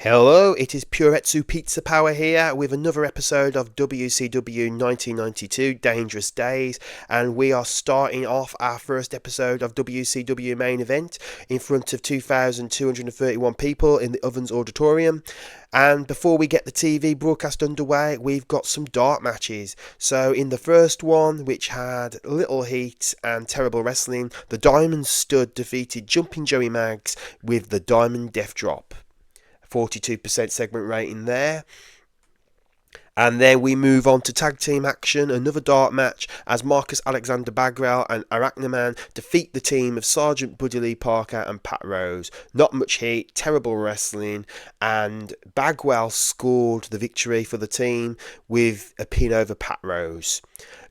Hello, it is Puretsu Pizza Power here with another episode of WCW 1992 Dangerous Days, and we are starting off our first episode of WCW Main Event in front of 2,231 people in the Ovens Auditorium. And before we get the TV broadcast underway, we've got some dart matches. So in the first one, which had little heat and terrible wrestling, the Diamond Stud defeated Jumping Joey Maggs with the Diamond Death Drop. 42% segment rating there. And then we move on to tag team action, another dart match as Marcus Alexander Bagwell and Arachnaman defeat the team of Sergeant Buddy Lee Parker and Pat Rose. Not much heat, terrible wrestling, and Bagwell scored the victory for the team with a pin over Pat Rose.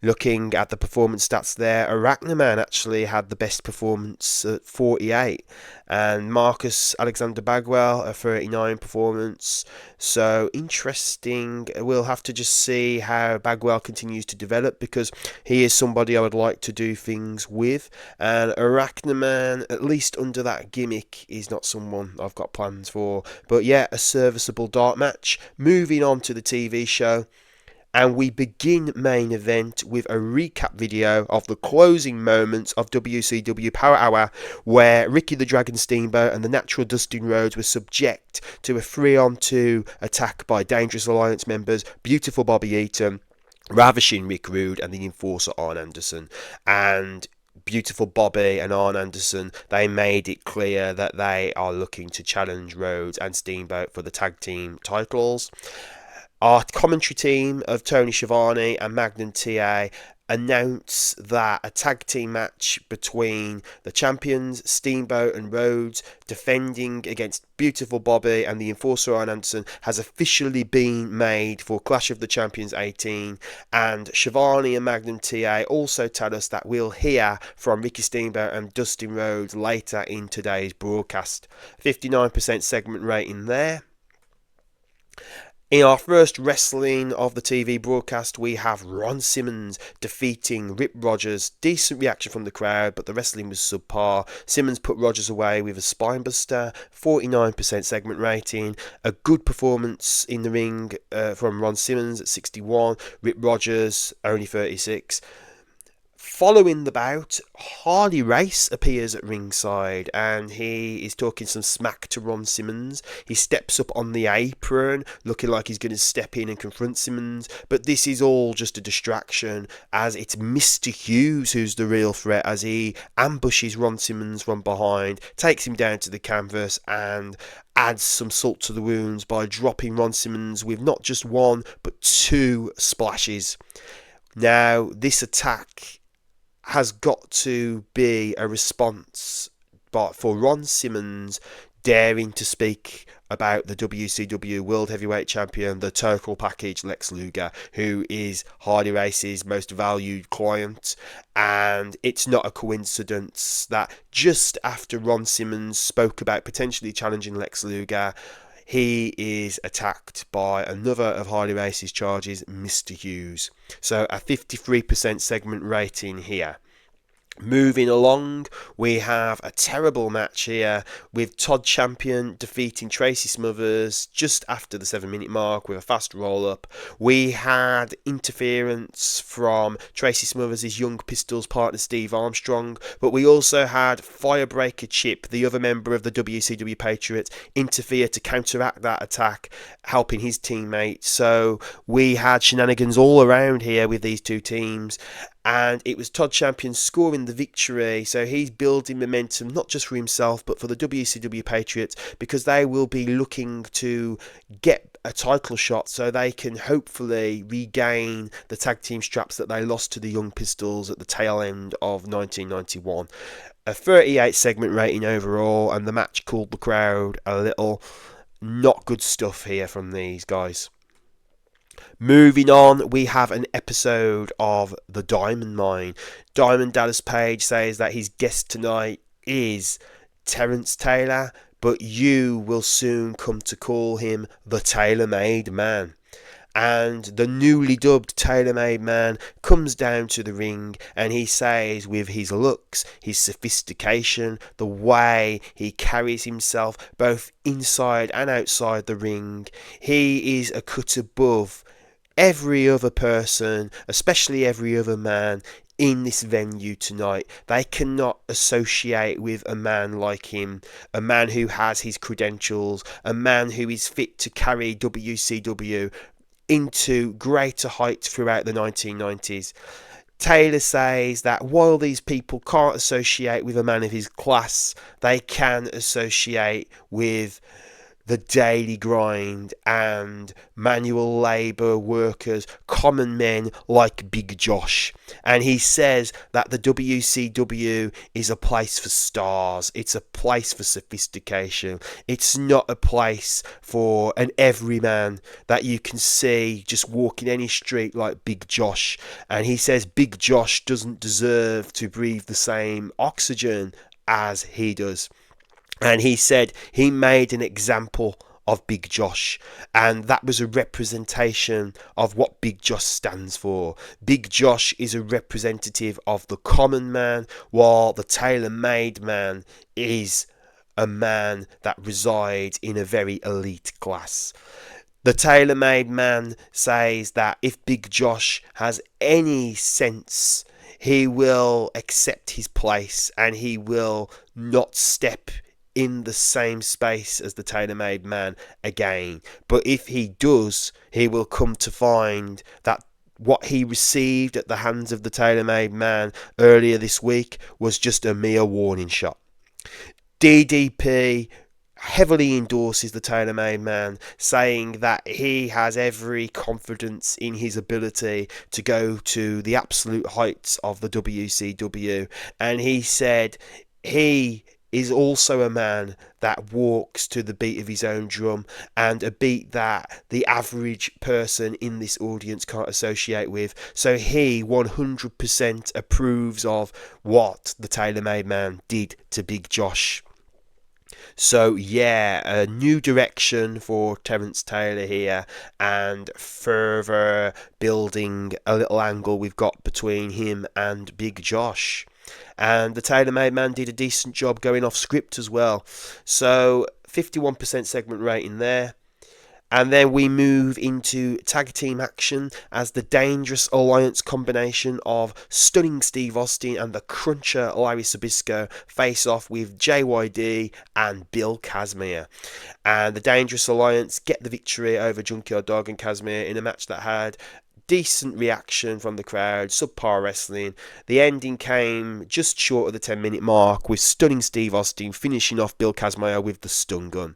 Looking at the performance stats there, Arachnaman actually had the best performance at 48 and Marcus Alexander Bagwell a 39 performance. So interesting. We'll have to just see how Bagwell continues to develop, because he is somebody I would like to do things with, and Arachnaman, at least under that gimmick, is not someone I've got plans for. But yeah, a serviceable dart match. Moving on to the TV show. And we begin main event with a recap video of the closing moments of WCW Power Hour, where Ricky the Dragon Steamboat and the Natural Dustin Rhodes were subject to a 3-on-2 attack by Dangerous Alliance members Beautiful Bobby Eaton, Ravishing Rick Rude, and the Enforcer Arn Anderson. And Beautiful Bobby and Arn Anderson, they made it clear that they are looking to challenge Rhodes and Steamboat for the tag team titles. Our commentary team of Tony Schiavone and Magnum TA announce that a tag team match between the champions Steamboat and Rhodes defending against Beautiful Bobby and the Enforcer Arn Anderson has officially been made for Clash of the Champions 18, and Schiavone and Magnum TA also tell us that we'll hear from Ricky Steamboat and Dustin Rhodes later in today's broadcast. 59% segment rating there. In our first wrestling of the TV broadcast, we have Ron Simmons defeating Rip Rogers. Decent reaction from the crowd, but the wrestling was subpar. Simmons put Rogers away with a spinebuster. 49% segment rating. A good performance in the ring from Ron Simmons at 61. Rip Rogers only 36. Following the bout, Harley Race appears at ringside and he is talking some smack to Ron Simmons. He steps up on the apron looking like he's going to step in and confront Simmons, but this is all just a distraction, as it's Mr. Hughes who's the real threat, as he ambushes Ron Simmons from behind, takes him down to the canvas and adds some salt to the wounds by dropping Ron Simmons with not just one but two splashes. Now, this attack has got to be a response but for Ron Simmons daring to speak about the WCW World Heavyweight Champion, the total package Lex Luger, who is Harley Race's most valued client. And it's not a coincidence that just after Ron Simmons spoke about potentially challenging Lex Luger, he is attacked by another of Harley Race's charges, Mr. Hughes. So a 53% segment rating here. Moving along, we have a terrible match here with Todd Champion defeating Tracy Smothers just after the 7-minute mark with a fast roll-up. We had interference from Tracy Smothers' Young Pistols partner Steve Armstrong, but we also had Firebreaker Chip, the other member of the WCW Patriots, interfere to counteract that attack, helping his teammate. So we had shenanigans all around here with these two teams. And it was Todd Champion scoring the victory, so he's building momentum not just for himself but for the WCW Patriots, because they will be looking to get a title shot so they can hopefully regain the tag team straps that they lost to the Young Pistols at the tail end of 1991. A 38 segment rating overall, and the match cooled the crowd a little. Not good stuff here from these guys. Moving on, we have an episode of The Diamond Mine. Diamond Dallas Page says that his guest tonight is Terence Taylor, but you will soon come to call him the Tailor-Made Man. and the newly dubbed tailor-made man comes down to the ring, and he says, with his looks, his sophistication, the way he carries himself both inside and outside the ring, he is a cut above every other person, especially every other man in this venue tonight. They cannot associate with a man like him, a man who has his credentials, a man who is fit to carry WCW into greater heights throughout the 1990s. Taylor says that while these people can't associate with a man of his class, they can associate with the daily grind and manual labour workers, common men like Big Josh. And he says that the WCW is a place for stars. It's a place for sophistication. It's not a place for an everyman that you can see just walking any street like Big Josh. And he says Big Josh doesn't deserve to breathe the same oxygen as he does. And he said he made an example of Big Josh, and that was a representation of what Big Josh stands for. Big Josh is a representative of the common man, while the tailor-made man is a man that resides in a very elite class. The tailor-made man says that if Big Josh has any sense, he will accept his place and he will not step in the same space as the tailor-made man again. But if he does, he will come to find that what he received at the hands of the tailor-made man earlier this week was just a mere warning shot. DDP heavily endorses the tailor-made man, saying that he has every confidence in his ability to go to the absolute heights of the WCW. And he said he is also a man that walks to the beat of his own drum, and a beat that the average person in this audience can't associate with. So he 100% approves of what the tailor-made man did to Big Josh. So yeah, a new direction for Terence Taylor here, and further building a little angle we've got between him and Big Josh. And the tailor-made man did a decent job going off script as well. So 51% segment rating there. And then we move into tag team action as the Dangerous Alliance combination of Stunning Steve Austin and the Cruncher Larry Zbyszko face off with JYD and Bill Kazmaier. And the Dangerous Alliance get the victory over Junkyard Dog and Kazmaier in a match that had decent reaction from the crowd, subpar wrestling. The ending came just short of the 10-minute mark, with Stunning Steve Austin finishing off Bill Kazmaier with the stun gun.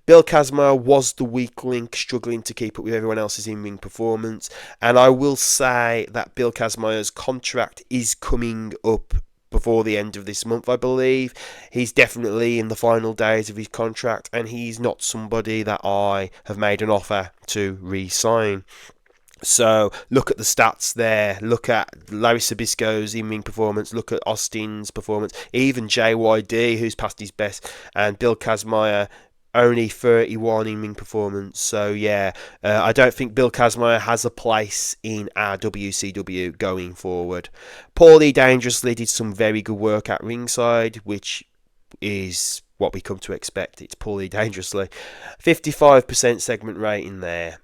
Bill Kazmaier was the weak link, struggling to keep up with everyone else's in-ring performance, and I will say that Bill Kazmaier's contract is coming up before the end of this month, I believe. He's definitely in the final days of his contract, and he's not somebody that I have made an offer to re-sign. So look at the stats there, look at Larry Zbyszko's in-ring performance, look at Austin's performance, even JYD, who's past his best, and Bill Kazmaier, only 31 in-ring performance. So yeah, I don't think Bill Kazmaier has a place in our WCW going forward. Paulie Dangerously did some very good work at ringside, which is what we come to expect. It's Paulie Dangerously. 55% segment rating there.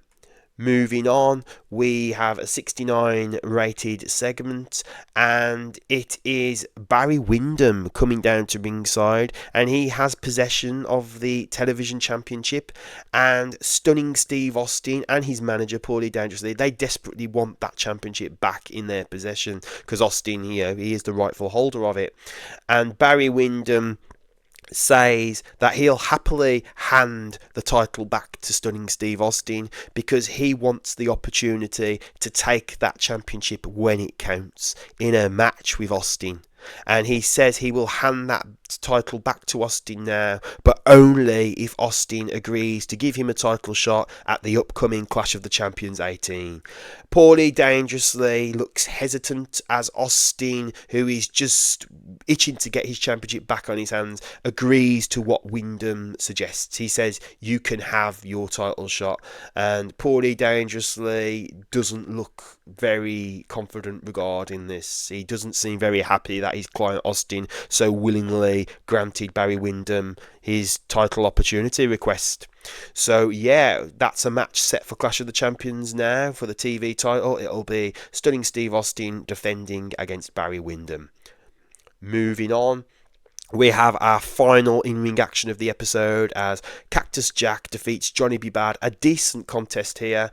Moving on, we have a 69 rated segment, and it is Barry Windham coming down to ringside, and he has possession of the television championship, and Stunning Steve Austin and his manager Paulie Dangerously, they desperately want that championship back in their possession, because Austin, he is the rightful holder of it. And Barry Windham says that he'll happily hand the title back to Stunning Steve Austin because he wants the opportunity to take that championship when it counts in a match with Austin. And he says he will hand that title back to Austin now, but only if Austin agrees to give him a title shot at the upcoming Clash of the Champions 18. Paulie dangerously looks hesitant as Austin, who is just itching to get his championship back on his hands, agrees to what Wyndham suggests. He says, you can have your title shot. And Paulie dangerously doesn't look very confident regarding this. He doesn't seem very happy that his client Austin so willingly granted Barry Windham his title opportunity request. So yeah, that's a match set for Clash of the Champions now for the TV title. It'll be Stunning Steve Austin defending against Barry Windham. Moving on, we have our final in-ring action of the episode as Cactus Jack defeats Johnny B. Bad. A decent contest here.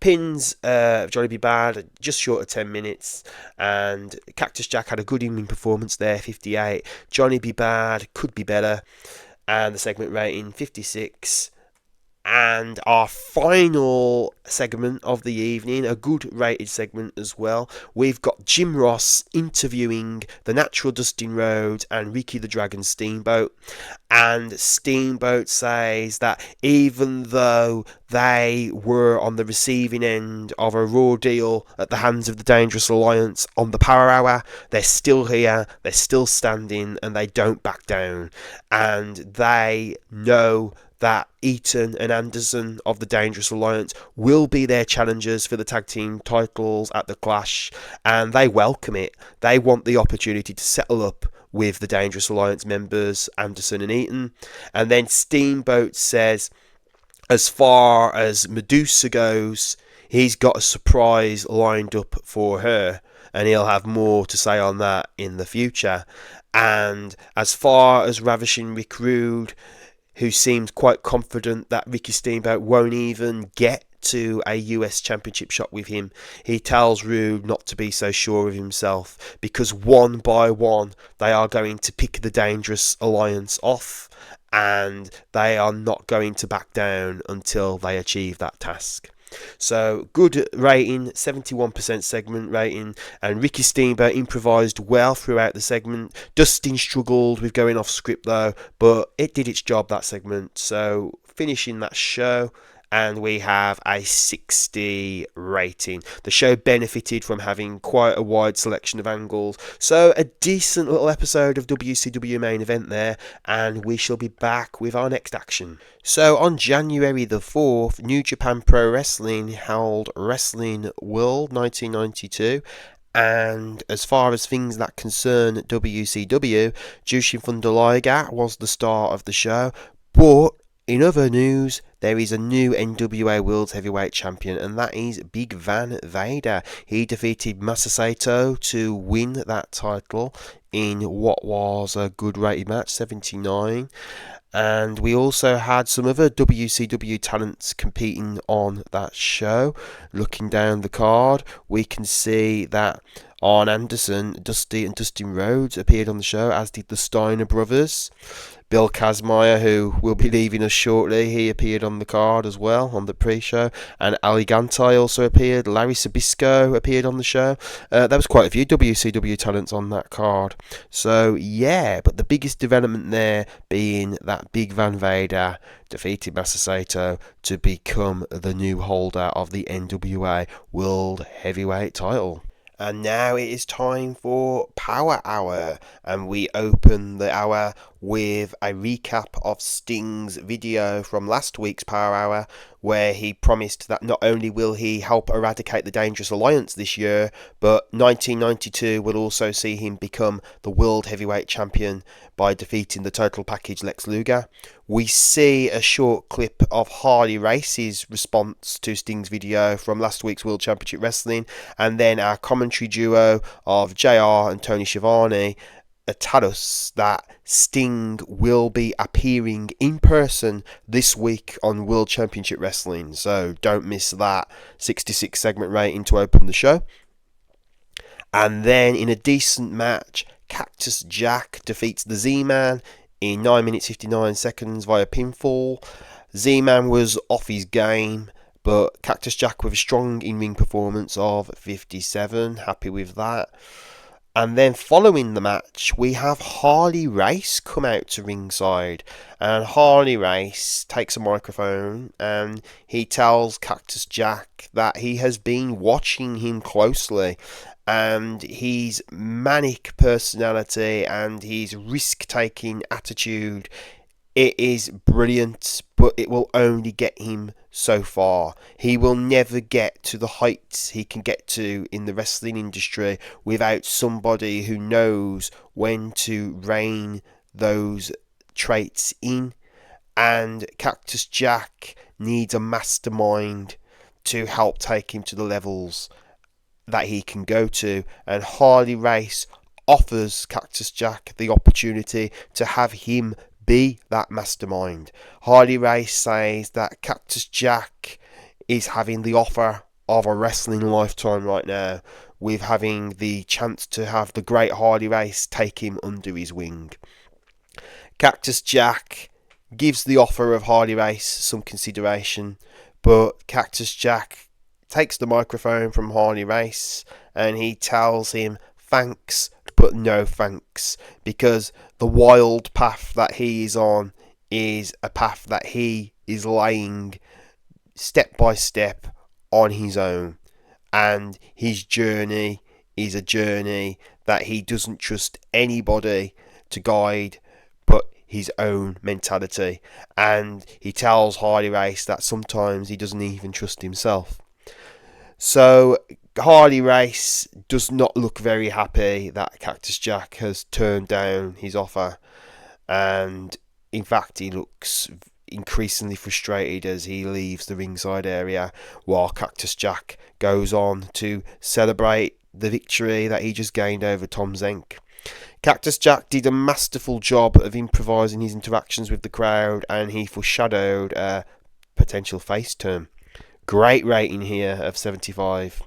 Pins Johnny B. Bad just short of 10 minutes, and Cactus Jack had a good in-ring performance there, 58. Johnny B. Bad could be better, and the segment rating 56. And our final segment of the evening, a good rated segment as well. We've got Jim Ross interviewing the Natural Dustin Rhodes and Ricky the Dragon Steamboat. And Steamboat says that even though they were on the receiving end of a raw deal at the hands of the Dangerous Alliance on the Power Hour, they're still here, they're still standing, and they don't back down. And they know that Eaton and Anderson of the Dangerous Alliance will be their challengers for the tag team titles at the Clash, and they welcome it. They want the opportunity to settle up with the Dangerous Alliance members, Anderson and Eaton. And then Steamboat says, as far as Medusa goes, he's got a surprise lined up for her, and he'll have more to say on that in the future. And as far as Ravishing Rick Rude, who seems quite confident that Ricky Steamboat won't even get to a US Championship shot with him, he tells Rude not to be so sure of himself, because one by one they are going to pick the Dangerous Alliance off, and they are not going to back down until they achieve that task. So good rating, 71% segment rating, and Ricky Steamboat improvised well throughout the segment. Dustin struggled with going off script though, but it did its job, that segment. So finishing that show, and we have a 60 rating. The show benefited from having quite a wide selection of angles, so a decent little episode of WCW main event there, and we shall be back with our next action. So on January the 4th, New Japan Pro Wrestling held Wrestling World 1992. And as far as things that concern WCW, Jushin Thunder Liger was the star of the show, but in other news, there is a new NWA World Heavyweight Champion, and that is Big Van Vader. He defeated Masasato to win that title in what was a good rated match, 79. And we also had some other WCW talents competing on that show. Looking down the card, we can see that Arn Anderson, Dusty and Dustin Rhodes appeared on the show, as did the Steiner brothers. Bill Kazmaier, who will be leaving us shortly, he appeared on the card as well, on the pre-show. And Ali Gantai also appeared. Larry Sabisco appeared on the show. There was quite a few WCW talents on that card. So, yeah, but the biggest development there being that Big Van Vader defeated Masasato to become the new holder of the NWA World Heavyweight title. And now it is time for Power Hour, and we open the hour with a recap of Sting's video from last week's Power Hour, where he promised that not only will he help eradicate the Dangerous Alliance this year, but 1992 will also see him become the World Heavyweight Champion by defeating the Total Package Lex Luger. We see a short clip of Harley Race's response to Sting's video from last week's World Championship Wrestling, and then our commentary duo of JR and Tony Schiavone tell us that Sting will be appearing in person this week on World Championship Wrestling, so don't miss that. 66 segment rating to open the show. And then in a decent match, Cactus Jack defeats the Z-Man in 9 minutes 59 seconds via pinfall. Z-Man was off his game, but Cactus Jack with a strong in-ring performance of 57, happy with that. And then following the match, we have Harley Race come out to ringside. And Harley Race takes a microphone and he tells Cactus Jack that he has been watching him closely. And his manic personality and his risk-taking attitude, it is brilliant, but it will only get him so far. He will never get to the heights he can get to in the wrestling industry without somebody who knows when to rein those traits in. And Cactus Jack needs a mastermind to help take him to the levels that he can go to. And Harley Race offers Cactus Jack the opportunity to have him be that mastermind. Harley Race says that Cactus Jack is having the offer of a wrestling lifetime right now, with having the chance to have the great Harley Race take him under his wing. Cactus Jack gives the offer of Harley Race some consideration, but Cactus Jack takes the microphone from Harley Race and he tells him thanks, but no thanks, because the wild path that he is on is a path that he is laying step by step on his own, and his journey is a journey that he doesn't trust anybody to guide but his own mentality. And he tells Harley Race that sometimes he doesn't even trust himself. So Harley Race does not look very happy that Cactus Jack has turned down his offer, and in fact he looks increasingly frustrated as he leaves the ringside area, while Cactus Jack goes on to celebrate the victory that he just gained over Tom Zenk. Cactus Jack did a masterful job of improvising his interactions with the crowd, and he foreshadowed a potential face turn. Great rating here of 75.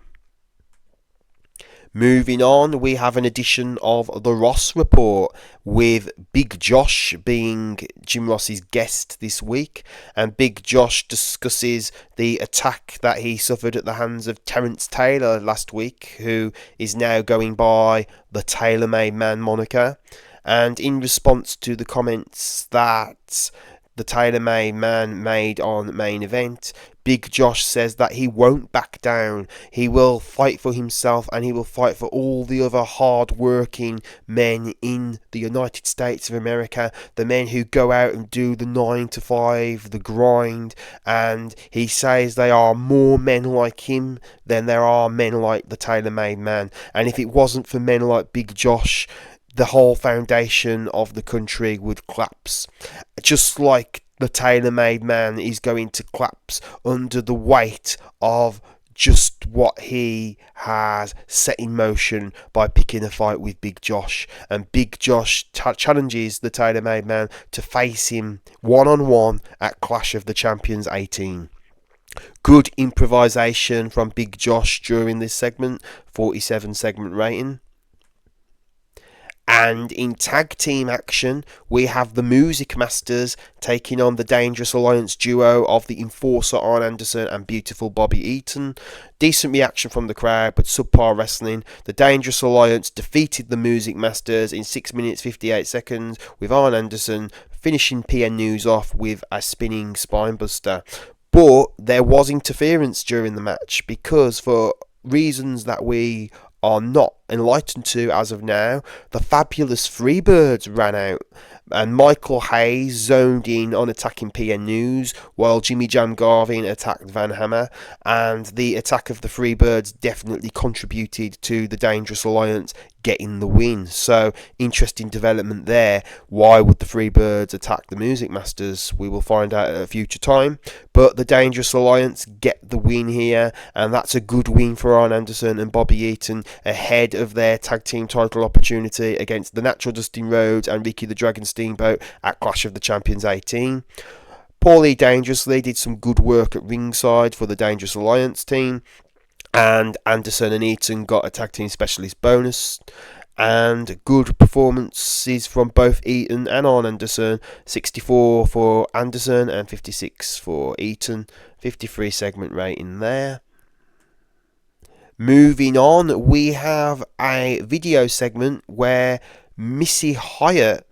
Moving on, we have an edition of the Ross Report, with Big Josh being Jim Ross's guest this week, and Big Josh discusses the attack that he suffered at the hands of Terence Taylor last week, who is now going by the Tailor-Made Man moniker. And in response to the comments that the Tailor-Made Man made on Main Event, Big Josh says that he won't back down. He will fight for himself, and he will fight for all the other hard-working men in the United States of America, the men who go out and do the 9 to 5, the grind, and he says there are more men like him than there are men like the Tailor-Made Man. And if it wasn't for men like Big Josh, the whole foundation of the country would collapse. Just like the Tailor-Made Man is going to collapse under the weight of just what he has set in motion by picking a fight with Big Josh. And Big Josh challenges the Tailor-Made Man to face him one-on-one at Clash of the Champions 18. Good improvisation from Big Josh during this segment, 47 segment rating. And in tag team action, we have the Music Masters taking on the Dangerous Alliance duo of the Enforcer Arn Anderson and Beautiful Bobby Eaton. Decent reaction from the crowd, but subpar wrestling. The Dangerous Alliance defeated the Music Masters in 6 minutes 58 seconds, with Arn Anderson finishing PN News off with a spinning spinebuster. But there was interference during the match, because for reasons that we are not enlightened to as of now, the Fabulous Freebirds ran out, and Michael Hayes zoned in on attacking PN News, while Jimmy Jam Garvin attacked Van Hammer, and the attack of the Freebirds definitely contributed to the Dangerous Alliance getting the win. So, interesting development there. Why would the Freebirds attack the Music Masters? We will find out at a future time, but the Dangerous Alliance get the win here, and that's a good win for Arn Anderson and Bobby Eaton, ahead of their tag team title opportunity against the Natural Dustin Rhodes and Ricky the Dragon Steamboat at Clash of the Champions 18. Paulie Dangerously did some good work at ringside for the Dangerous Alliance team, and Anderson and Eaton got a tag team specialist bonus. And good performances from both Eaton and Arn Anderson, 64 for Anderson and 56 for Eaton, 53 segment rating there. Moving on, we have a video segment where Missy Hyatt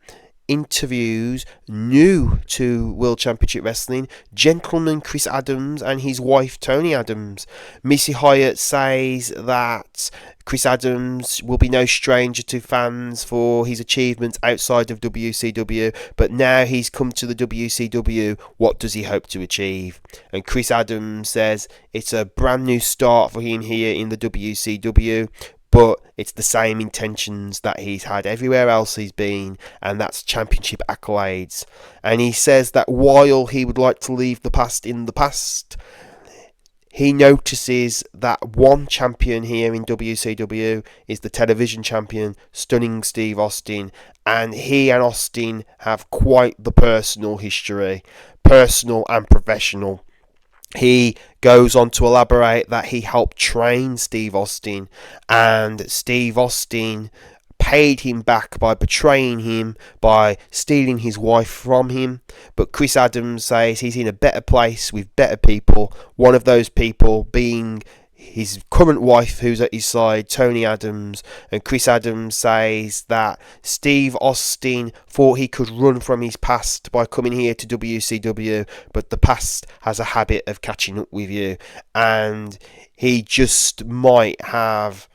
interviews new to World Championship Wrestling gentleman Chris Adams and his wife Tony Adams. Missy Hyatt says that Chris Adams will be no stranger to fans for his achievements outside of WCW, but now he's come to the WCW, what does he hope to achieve? And Chris Adams says it's a brand new start for him here in the WCW, but it's the same intentions that he's had everywhere else he's been, and that's championship accolades. And he says that while he would like to leave the past in the past, he notices that one champion here in WCW is the television champion, Stunning Steve Austin, and he and Austin have quite the personal history, personal and professional. He goes on to elaborate that he helped train Steve Austin, and Steve Austin paid him back by betraying him, by stealing his wife from him. But Chris Adams says he's in a better place with better people, one of those people being his current wife who's at his side, Tony Adams. And Chris Adams says that Steve Austin thought he could run from his past by coming here to WCW, but the past has a habit of catching up with you, and he just might have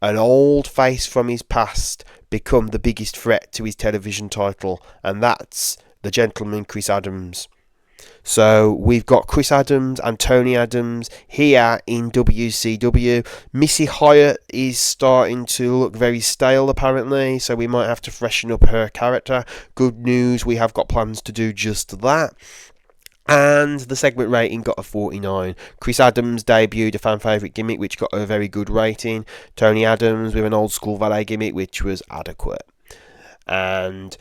an old face from his past become the biggest threat to his television title, and that's the gentleman Chris Adams. So we've got Chris Adams and Tony Adams here in WCW. Missy Hyatt is starting to look very stale apparently, so we might have to freshen up her character. Good news, we have got plans to do just that. And the segment rating got a 49. Chris Adams debuted a fan favourite gimmick which got a very good rating. Tony Adams with an old school valet gimmick which was adequate. And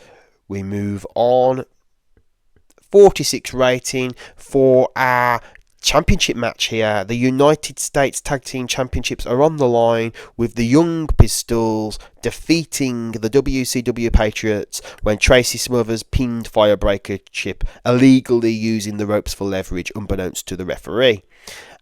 we move on. 46 rating for our championship match here. The United States Tag Team Championships are on the line, with the Young Pistols defeating the WCW Patriots when Tracy Smothers pinned Firebreaker Chip, illegally using the ropes for leverage unbeknownst to the referee.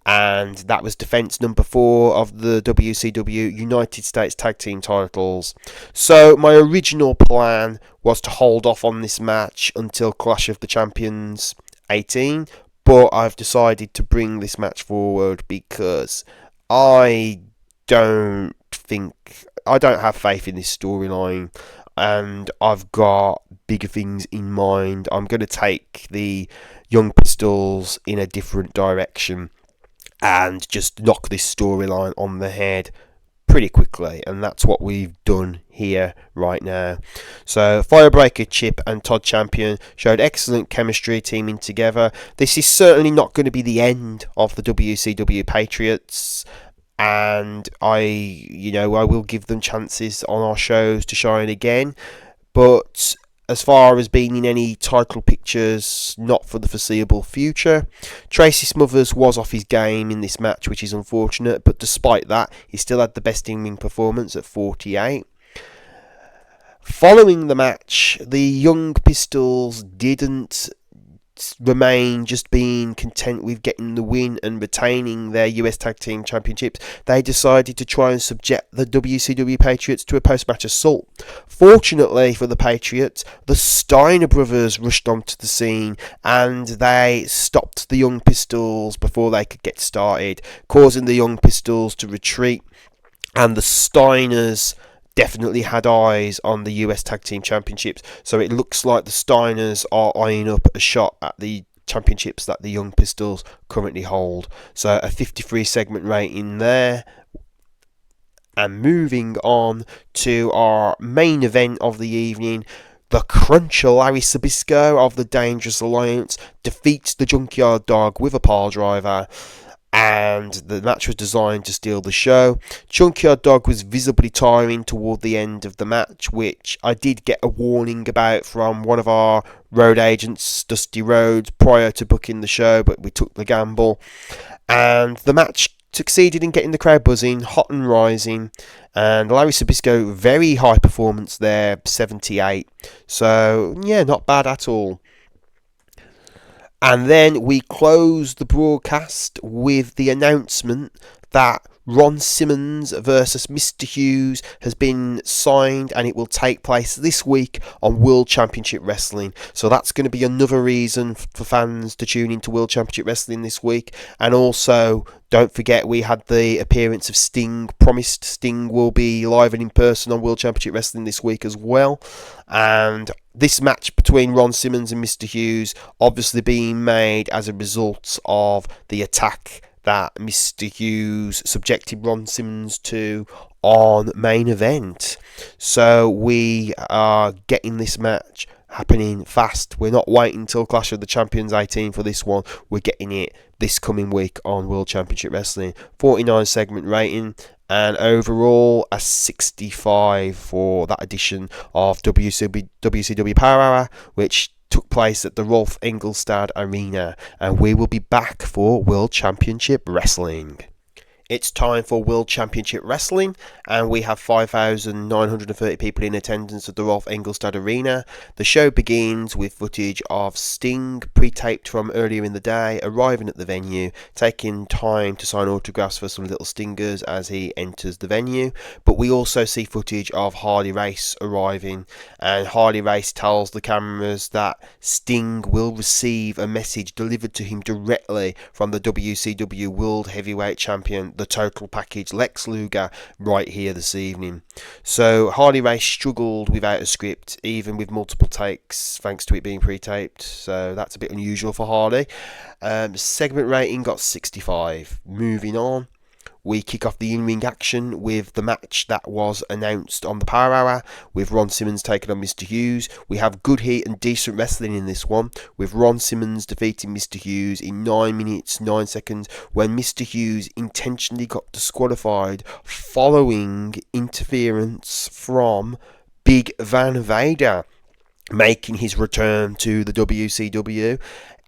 And that was defense number 4 of the WCW United States Tag Team titles. So my original plan was to hold off on this match until Clash of the Champions 18, but I've decided to bring this match forward because I don't have faith in this storyline, and I've got bigger things in mind. I'm going to take the Young Pistols in a different direction and just knock this storyline on the head pretty quickly, and that's what we've done here right now. So Firebreaker Chip and Todd Champion showed excellent chemistry teaming together. This is certainly not going to be the end of the WCW Patriots, and I will give them chances on our shows to shine again, but as far as being in any title pictures, not for the foreseeable future. Tracy Smothers was off his game in this match, which is unfortunate, but despite that, he still had the best in-ring performance at 48. Following the match, the Young Pistols didn't remain just being content with getting the win and retaining their US Tag Team Championships. They decided to try and subject the WCW Patriots to a post-match assault. Fortunately for the Patriots, the Steiner brothers rushed onto the scene and they stopped the Young Pistols before they could get started, causing the Young Pistols to retreat, and the Steiners definitely had eyes on the US Tag Team Championships, so it looks like the Steiners are eyeing up a shot at the championships that the Young Pistols currently hold. So a 53 segment rating there. And moving on to our main event of the evening, the Cruncher Larry Zbyszko of the Dangerous Alliance defeats the Junkyard Dog with a pile driver, and the match was designed to steal the show. Junkyard Dog was visibly tiring toward the end of the match, which I did get a warning about from one of our road agents, Dusty Rhodes, prior to booking the show, but we took the gamble, and the match succeeded in getting the crowd buzzing, hot and rising, and Larry Zbyszko, very high performance there, 78, so yeah, not bad at all. And then we close the broadcast with the announcement that Ron Simmons versus Mr. Hughes has been signed, and it will take place this week on World Championship Wrestling. So that's going to be another reason for fans to tune into World Championship Wrestling this week. And also, don't forget, we had the appearance of Sting. Promised Sting will be live and in person on World Championship Wrestling this week as well. And this match between Ron Simmons and Mr. Hughes obviously being made as a result of the attack that Mr. Hughes subjected Ron Simmons to on main event. So we are getting this match happening fast. We're not waiting until Clash of the Champions 18 for this one. We're getting it this coming week on World Championship Wrestling. 49 segment rating, and overall a 65 for that edition of WCW Power Hour, which took place at the Rolf Engelstad Arena, and we will be back for World Championship Wrestling. It's time for World Championship Wrestling, and we have 5,930 people in attendance at the Rolf Engelstad Arena. The show begins with footage of Sting, pre-taped from earlier in the day, arriving at the venue, taking time to sign autographs for some little stingers as he enters the venue. But we also see footage of Harley Race arriving, and Harley Race tells the cameras that Sting will receive a message delivered to him directly from the WCW World Heavyweight Champion, the total package Lex Luger, right here this evening. So Harley Race struggled without a script, even with multiple takes, thanks to it being pre-taped. So that's a bit unusual for Harley. Segment rating got 65. Moving on, we kick off the in-ring action with the match that was announced on the Power Hour, with Ron Simmons taking on Mr. Hughes. We have good heat and decent wrestling in this one, with Ron Simmons defeating Mr. Hughes in 9 minutes 9 seconds when Mr. Hughes intentionally got disqualified following interference from Big Van Vader making his return to the WCW.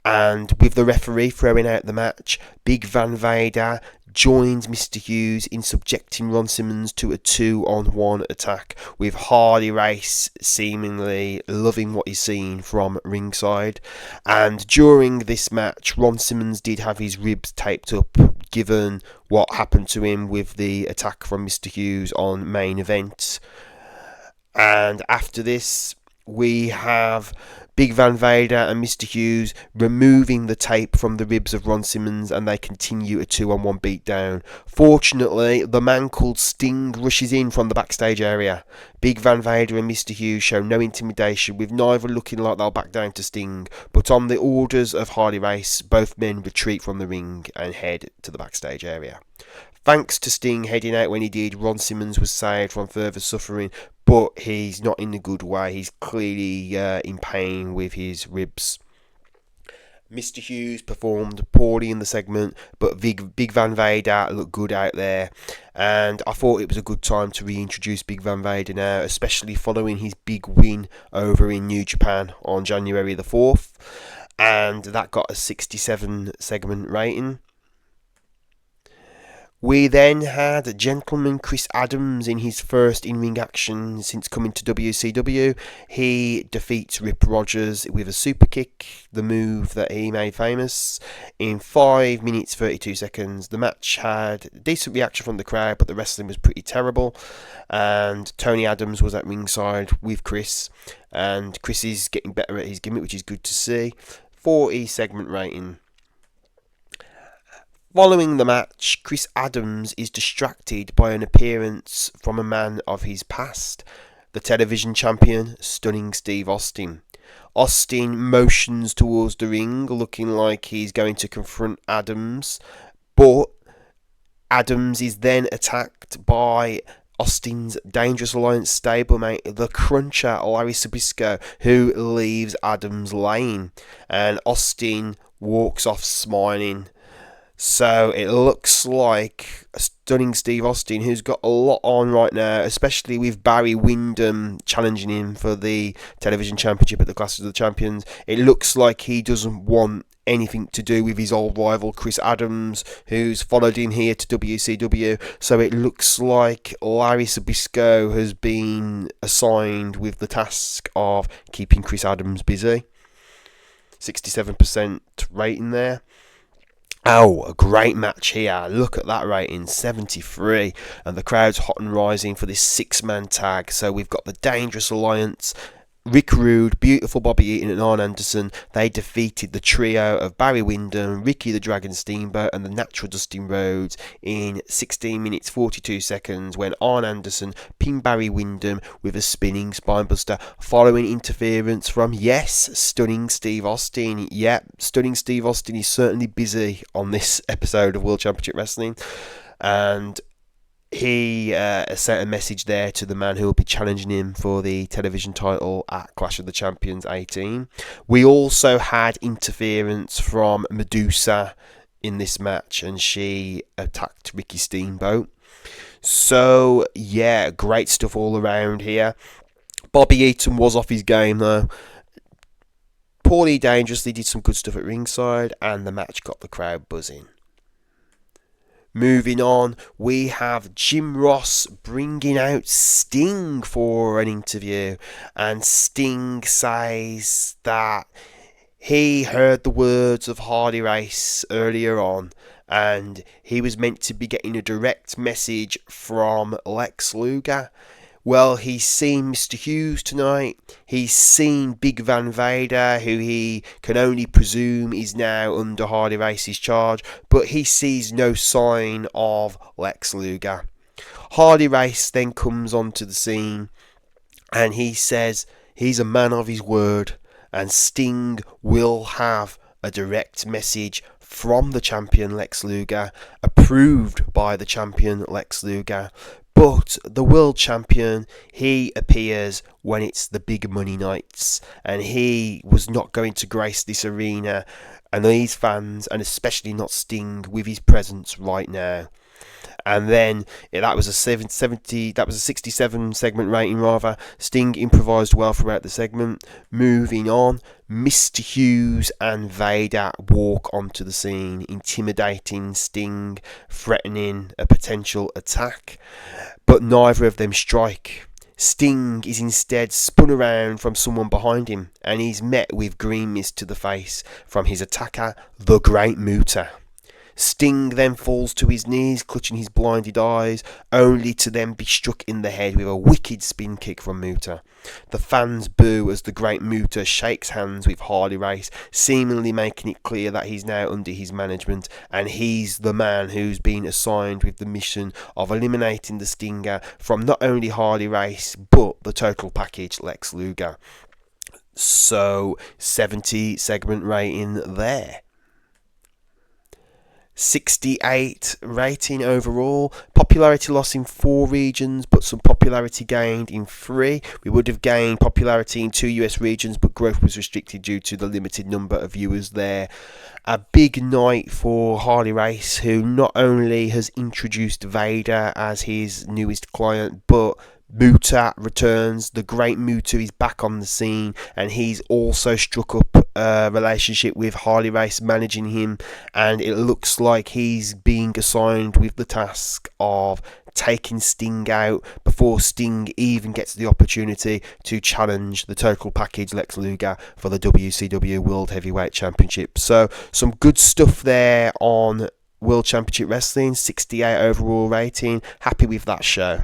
And with the referee throwing out the match, Big Van Vader joins Mr. Hughes in subjecting Ron Simmons to a 2-on-1 attack, with Harley Race seemingly loving what he's seen from ringside. And during this match, Ron Simmons did have his ribs taped up, given what happened to him with the attack from Mr. Hughes on main event. And after this, we have Big Van Vader and Mr. Hughes removing the tape from the ribs of Ron Simmons, and they continue a 2-on-1 beatdown. Fortunately, the man called Sting rushes in from the backstage area. Big Van Vader and Mr. Hughes show no intimidation, with neither looking like they'll back down to Sting, but on the orders of Harley Race, both men retreat from the ring and head to the backstage area. Thanks to Sting heading out when he did, Ron Simmons was saved from further suffering, but he's not in a good way. He's clearly in pain with his ribs. Mr. Hughes performed poorly in the segment, but Big Van Vader looked good out there, and I thought it was a good time to reintroduce Big Van Vader now, especially following his big win over in New Japan on January the 4th, and that got a 67 segment rating. We then had gentleman Chris Adams in his first in-ring action since coming to WCW. He defeats Rip Rogers with a super kick, the move that he made famous, in 5 minutes 32 seconds. The match had decent reaction from the crowd, but the wrestling was pretty terrible. And Tony Adams was at ringside with Chris, and Chris is getting better at his gimmick, which is good to see. 40 segment rating. Following the match, Chris Adams is distracted by an appearance from a man of his past, the television champion, Stunning Steve Austin. Austin motions towards the ring, looking like he's going to confront Adams, but Adams is then attacked by Austin's Dangerous Alliance stablemate, the Cruncher, Larry Sabisco, who leaves Adams' lane, and Austin walks off smiling. So it looks like Stunning Steve Austin, who's got a lot on right now, especially with Barry Windham challenging him for the television championship at the Clash of the Champions. It looks like he doesn't want anything to do with his old rival Chris Adams, who's followed him here to WCW. So it looks like Larry Sabisco has been assigned with the task of keeping Chris Adams busy. 67% rating there. Oh, a great match here. Look at that rating, 73. And the crowd's hot and rising for this six-man tag. So we've got the Dangerous Alliance, Rick Rude, Beautiful Bobby Eaton and Arn Anderson. They defeated the trio of Barry Windham, Ricky the Dragon Steamboat and the Natural Dustin Rhodes in 16 minutes 42 seconds when Arn Anderson pinned Barry Windham with a spinning spinebuster following interference from, yes, Stunning Steve Austin. Yeah, Stunning Steve Austin is certainly busy on this episode of World Championship Wrestling. And he sent a message there to the man who will be challenging him for the television title at Clash of the Champions 18. We also had interference from Medusa in this match, and she attacked Ricky Steamboat. So, yeah, great stuff all around here. Bobby Eaton was off his game, though. Paulie Dangerously did some good stuff at ringside, and the match got the crowd buzzing. Moving on, we have Jim Ross bringing out Sting for an interview, and Sting says that he heard the words of Hardy Race earlier on, and he was meant to be getting a direct message from Lex Luger. Well, he's seen Mr. Hughes tonight. He's seen Big Van Vader, who he can only presume is now under Hardy Race's charge, but he sees no sign of Lex Luger. Hardy Race then comes onto the scene, and he says he's a man of his word, and Sting will have a direct message from the champion Lex Luger, approved by the champion Lex Luger. But the world champion, he appears when it's the big money nights, and he was not going to grace this arena and these fans, and especially not Sting, with his presence right now. And then that was a 67 segment rating rather. Sting improvised well throughout the segment. Moving on, Mr. Hughes and Vader walk onto the scene, intimidating Sting, threatening a potential attack, but neither of them strike. Sting is instead spun around from someone behind him, and he's met with green mist to the face from his attacker, the Great Muta. Sting then falls to his knees, clutching his blinded eyes, only to then be struck in the head with a wicked spin kick from Muta. The fans boo as the Great Muta shakes hands with Hardy Race, seemingly making it clear that he's now under his management, and he's the man who's been assigned with the mission of eliminating the Stinger from not only Hardy Race, but the total package Lex Luger. So, 70 segment rating there. 68 rating overall. Popularity loss in 4 regions, but some popularity gained in 3. We would have gained popularity in 2 US regions, but growth was restricted due to the limited number of viewers there. A big night for Hardy Race, who not only has introduced Vader as his newest client, but Muta returns. The Great Muta is back on the scene, and he's also struck up a relationship with Hardy Race, managing him, and it looks like he's being assigned with the task of taking Sting out before Sting even gets the opportunity to challenge the total package Lex Luger for the WCW World Heavyweight Championship. So some good stuff there on World Championship Wrestling. 68 overall rating. Happy with that show.